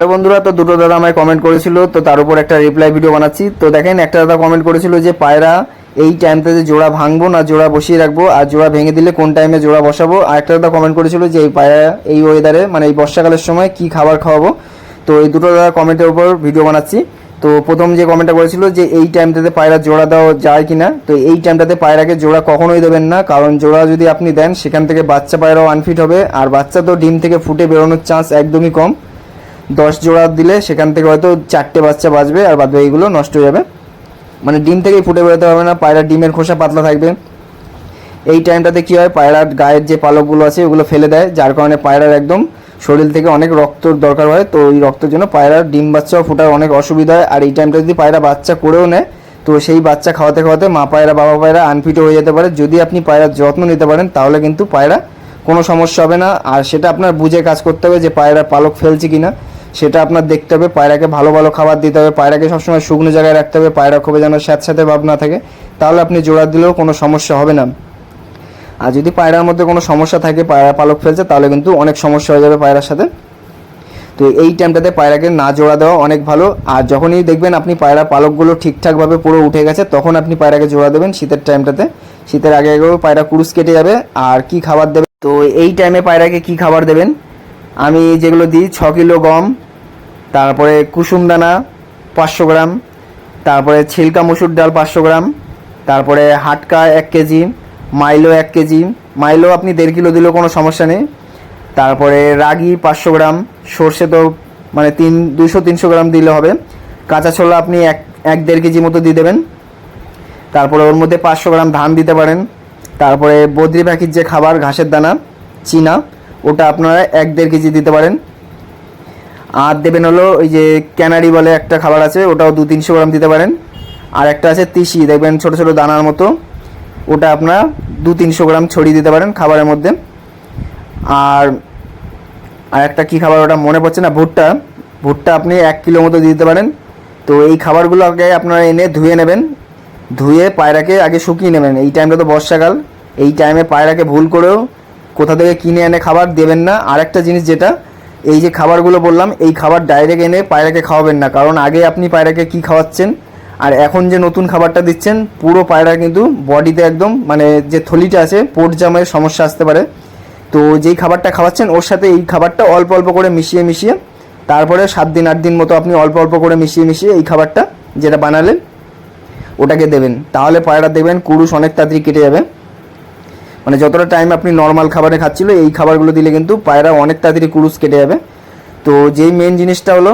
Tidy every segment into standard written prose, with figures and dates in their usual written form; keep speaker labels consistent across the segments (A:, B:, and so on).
A: তো বন্ধুরা, তো দুটো দাদা আমায় কমেন্ট করেছিল, তো তার উপর একটা রিপ্লাই ভিডিও বানাচ্ছি। তো দেখেন, একটা দাদা কমেন্ট করেছিল যে পায়রা এই টাইমটাতে জোড়া ভাঙবো না জোড়া বসিয়ে রাখবো, আর জোড়া ভেঙে দিলে কোন টাইমে জোড়া বসাবো। আর একটা দাদা কমেন্ট করেছিল যে এই পায়রা এই ওয়েদারে মানে এই বর্ষাকালের সময় কি খাবার খাওয়াবো। তো এই দুটো দাদা কমেন্টের উপর ভিডিও বানাচ্ছি। তো প্রথম যে কমেন্টটা করেছিল যে এই টাইমটাতে পায়রা জোড়া দেওয়া যায় কিনা, তো এই টাইমটাতে পায়রাকে জোড়া কখনোই দেবেন না, কারণ জোড়া যদি আপনি দেন সেখান থেকে বাচ্চা পায়রাও আনফিট হবে, আর বাচ্চা তো ডিম থেকে ফুটে বেরোনোর চান্স একদমই কম। 10 জোড়া দিলে সেখান থেকে হয়তো 4টে বাচ্চা বাঁচবে, আর বাদ বাকিগুলো নষ্ট হয়ে যাবে, মানে ডিম থেকেই ফুটে বেরোতে পারবে না। পায়রা ডিমের খোসা পাতলা থাকবে। এই টাইমটাতে কী হয়, পায়রার গায়ের যে পালকগুলো আছে ওগুলো ফেলে দেয়, যার কারণে পায়রার একদম শরীর থেকে অনেক রক্তর দরকার হয়। তো এই রক্তের জন্য পায়রার ডিম বাচ্চাও ফোটার অনেক অসুবিধা হয়। আর এই টাইমটা যদি পায়রা বাচ্চা করেও নেয়, তো সেই বাচ্চা খাওয়াতে খাওয়াতে মা পায়রা বাবা পায়রা আনফিটও হয়ে যেতে পারে। যদি আপনি পায়রার যত্ন নিতে পারেন তাহলে কিন্তু পায়রা কোনো সমস্যা হবে না। আর সেটা আপনার বুঝে কাজ করতে হবে যে পায়রা পালক ফেলছে কিনা, সেটা আপনার দেখতে হবে। পায়রাকে ভালো ভালো খাবার দিতে হবে, পায়রাকে সবসময় শুকনো জায়গায় রাখতে হবে, পায়রা খুবই যেন স্যাঁতস্যাঁতে ভাব না থাকে, তাহলে আপনি জোড়া দিলেও কোনো সমস্যা হবে না। আর যদি পায়রার মধ্যে কোনো সমস্যা থাকে, পায়রা পালক ফেলছে, তাহলে কিন্তু অনেক সমস্যা হয়ে যাবে পায়রার সাথে। তো এই টাইমটাতে পায়রাকে না জোড়া দেওয়া অনেক ভালো। আর যখনই দেখবেন আপনি পায়রা পালকগুলো ঠিকঠাকভাবে পুরো উঠে গেছে, তখন আপনি পায়রাকে জোড়া দেবেন শীতের টাইমটাতে। শীতের আগে আগেও পায়রা কুরুস কেটে যাবে। আর কি খাবার দেবেন, তো এই টাইমে পায়রাকে কি খাবার দেবেন, আমি যেগুলো দিই 6 কিলো গম, তারপরে কুসুম দানা 500 গ্রাম, তারপরে ছিলকা মসুর ডাল 500 গ্রাম, তারপরে হাটকা 1 কেজি, মাইলো 1 কেজি, মাইলো আপনি 1.5 কিলো দিলেও কোনো সমস্যা নেই। তারপরে রাগি 500 গ্রাম, সর্ষে তো মানে 200-300 গ্রাম দিলে হবে। কাঁচা ছোলা আপনি 1-1.5 কেজি মতো দিয়ে দেবেন। তারপরে ওর মধ্যে 500 গ্রাম ধান দিতে পারেন। তারপরে বদ্রি পাখির যে খাবার ঘাসের দানা চীনা, ওটা আপনারা 1-1.5 কেজি দিতে পারেন। আর দেবেন হলো ওই যে ক্যানারি বলে একটা খাবার আছে, ওটাও 200-300 গ্রাম দিতে পারেন। আর একটা আছে তিসি, দেখবেন ছোটো ছোটো দানার মতো, ওটা আপনারা 200-300 গ্রাম ছড়িয়ে দিতে পারেন খাবারের মধ্যে। আর একটা কী খাবার ওটা মনে পড়ছে না, ভুট্টা আপনি 1 কিলো মতো দিতে পারেন। তো এই খাবারগুলো আগে আপনারা এনে ধুয়ে নেবেন, ধুয়ে পায়রাকে আগে শুকিয়ে নেবেন। এই টাইমটা তো বর্ষাকাল, এই টাইমে পায়রাকে ভুল করেও কোথা থেকে কিনে এনে খাবার দেবেন না। আর একটা জিনিস যেটা, এই যে খাবারগুলো বললাম, এই খাবার ডাইরেক্ট এনে পায়রাকে খাওয়াবেন না, কারণ আগে আপনি পায়রাকে কি খাওয়াচ্ছেন আর এখন যে নতুন খাবারটা দিচ্ছেন, পুরো পায়রা কিন্তু বডিতে একদম মানে যে থলিটা আছে পোট জামের সমস্যা আসতে পারে। তো যেই খাবারটা খাওয়াচ্ছেন ওর সাথে এই খাবারটা অল্প অল্প করে মিশিয়ে তারপরে 7 দিন 8 দিন মতো আপনি অল্প অল্প করে মিশিয়ে এই খাবারটা যেটা বানালেন ওটাকে দেবেন। তাহলে পায়রা দেখবেন কুরুশ অনেক তাড়াতাড়ি কেটে যাবে। মানে যতটা টাইম আপনি নর্মাল খাবারে খাচ্ছিল, এই খাবারগুলো দিলে কিন্তু পায়রা অনেক তাড়াতাড়ি কুরুশ কেটে যাবে। তো যেই মেন জিনিসটা হলো,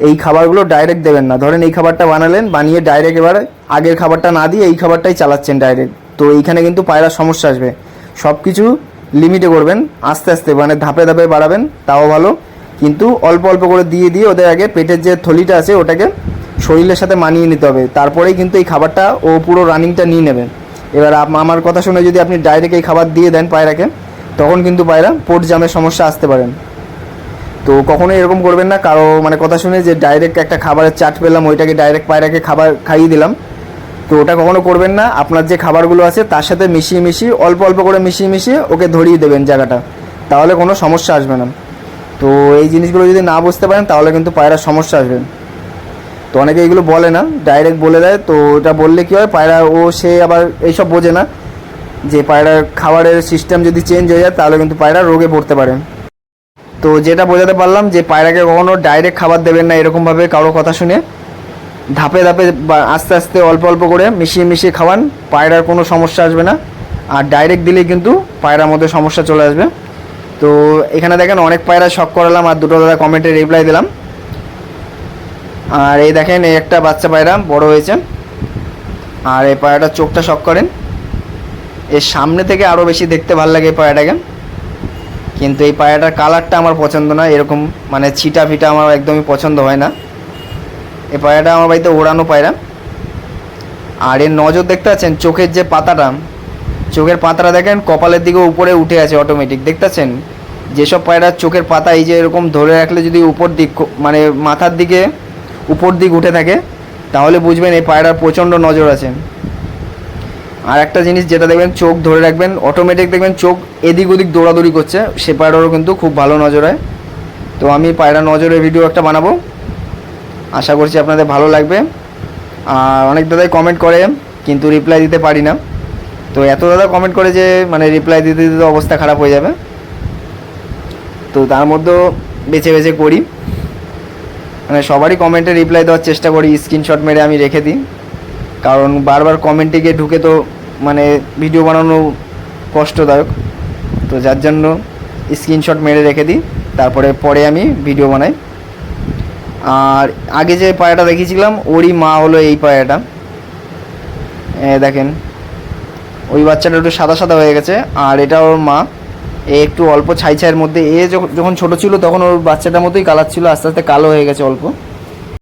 A: এই খাবারগুলো ডাইরেক্ট দেবেন না। ধরেন এই খাবারটা বানালেন, বানিয়ে ডাইরেক্ট এবার আগের খাবারটা না দিয়ে এই খাবারটাই চালাচ্ছেন ডাইরেক্ট, তো এইখানে কিন্তু পায়রার সমস্যা আসবে। সব কিছু লিমিটে করবেন, আস্তে আস্তে মানে ধাপে ধাপে বাড়াবেন, তাও ভালো। কিন্তু অল্প অল্প করে দিয়ে ওদের আগে পেটের যে থলিটা আছে ওটাকে শরীরের সাথে মানিয়ে নিতে হবে, তারপরেই কিন্তু এই খাবারটা ও পুরো রানিংটা নিয়ে নেবে। এবার আমার কথা শুনে যদি আপনি ডাইরেক্ট এই খাবার দিয়ে দেন পায়রাকে, তখন কিন্তু পায়রা পোট জামের সমস্যা আসতে পারেন। তো কখনোই এরকম করবেন না কারো মানে কথা শুনে যে ডাইরেক্ট একটা খাবারের চাট পেলাম ওইটাকে ডাইরেক্ট পায়রাকে খাবার খাইয়ে দিলাম, তো ওটা কখনো করবেন না। আপনার যে খাবারগুলো আছে তার সাথে মিশিয়ে অল্প অল্প করে মিশিয়ে ওকে ধরিয়ে দেবেন জায়গাটা, তাহলে কোনো সমস্যা আসবে না। তো এই জিনিসগুলো যদি না বুঝতে পারেন তাহলে কিন্তু পায়রার সমস্যা আসবে। তো অনেকে এইগুলো বলে না, ডাইরেক্ট বলে দেয়। তো এটা বললে কী হয়, পায়রা সে আবার এইসব বোঝে না যে পায়রার খাবারের সিস্টেম যদি চেঞ্জ হয়ে যায় তাহলে কিন্তু পায়রা রোগে পড়তে পারে। তো যেটা বোঝাতে পারলাম যে পায়রাকে কখনো ডাইরেক্ট খাবার দেবেন না এরকমভাবে কারো কথা শুনে, ধাপে ধাপে বা আস্তে আস্তে অল্প অল্প করে মিশিয়ে খাওয়ান, পায়রার কোনো সমস্যা আসবে না। আর ডাইরেক্ট দিলেই কিন্তু পায়রার মধ্যে সমস্যা চলে আসবে। তো এখানে দেখেন অনেক পায়রা শখ করালাম আর দুটো দাদা কমেন্টে রিপ্লাই দিলাম। আর এই দেখেন এই একটা বাচ্চা পায়রা বড় হয়েছে, আর এই পায়রাটার চোখটা শখ করেন, এর সামনে থেকে আরও বেশি দেখতে ভালো লাগে এই পায়রাটাকে। কিন্তু এই পায়রাটার কালারটা আমার পছন্দ না, এরকম মানে ছিটা ফিটা আমার একদমই পছন্দ হয় না। এই পায়রাটা আমার বাড়িতে ওড়ানো পায়রা। আর এর নজর দেখতে পাচ্ছেন, চোখের যে পাতাটা, চোখের পাতাটা দেখেন কপালের দিকে উপরে উঠে আছে অটোমেটিক, দেখতে পাচ্ছেন। যেসব পায়রার চোখের পাতা এই যে এরকম ধরে রাখলে যদি উপর দিক মানে মাথার দিকে উপর দিক উঠে থাকে, তাহলে বুঝবেন এই পায়রার প্রচণ্ড নজর আছে। আর একটা জিনিস যেটা দেখবেন, চোখ ধরে রাখবেন অটোমেটিক, দেখবেন চোখ এদিক ওদিক দৌড়াদৌড়ি করছে, সে পায়রারও কিন্তু খুব ভালো নজর হয়। তো আমি পায়রা নজরের ভিডিও একটা বানাবো, আশা করছি আপনাদের ভালো লাগবে। আর অনেক দাদাই কমেন্ট করে কিন্তু রিপ্লাই দিতে পারি না, তো এত দাদা কমেন্ট করে যে মানে রিপ্লাই দিতে দিতে অবস্থা খারাপ হয়ে যাবে, তো তার মধ্যেও বেছে বেছে করি, মানে সবারই কমেন্টে রিপ্লাই দেওয়ার চেষ্টা করি, স্ক্রিনশট মেরে আমি রেখে দিই, কারণ বারবার কমেন্টে গিয়ে ঢুকে তো মানে ভিডিও বানানো কষ্টদায়ক, তো যার জন্য স্ক্রিনশট মেরে রেখে দিই, তারপরে পরে আমি ভিডিও বানাই। আর আগে যে পায়রাটা দেখিয়েছিলাম ওরই মা হলো এই পায়রাটা, দেখেন ওই বাচ্চাটা একটু সাদা সাদা হয়ে গেছে, আর এটা ওর মা। এ একটু অল্প ছাই ছাইয়ের মধ্যে, এ যখন ছোটো ছিল তখন ওর বাচ্চাটার মতোই কালার ছিল, আস্তে আস্তে কালো হয়ে গেছে অল্প।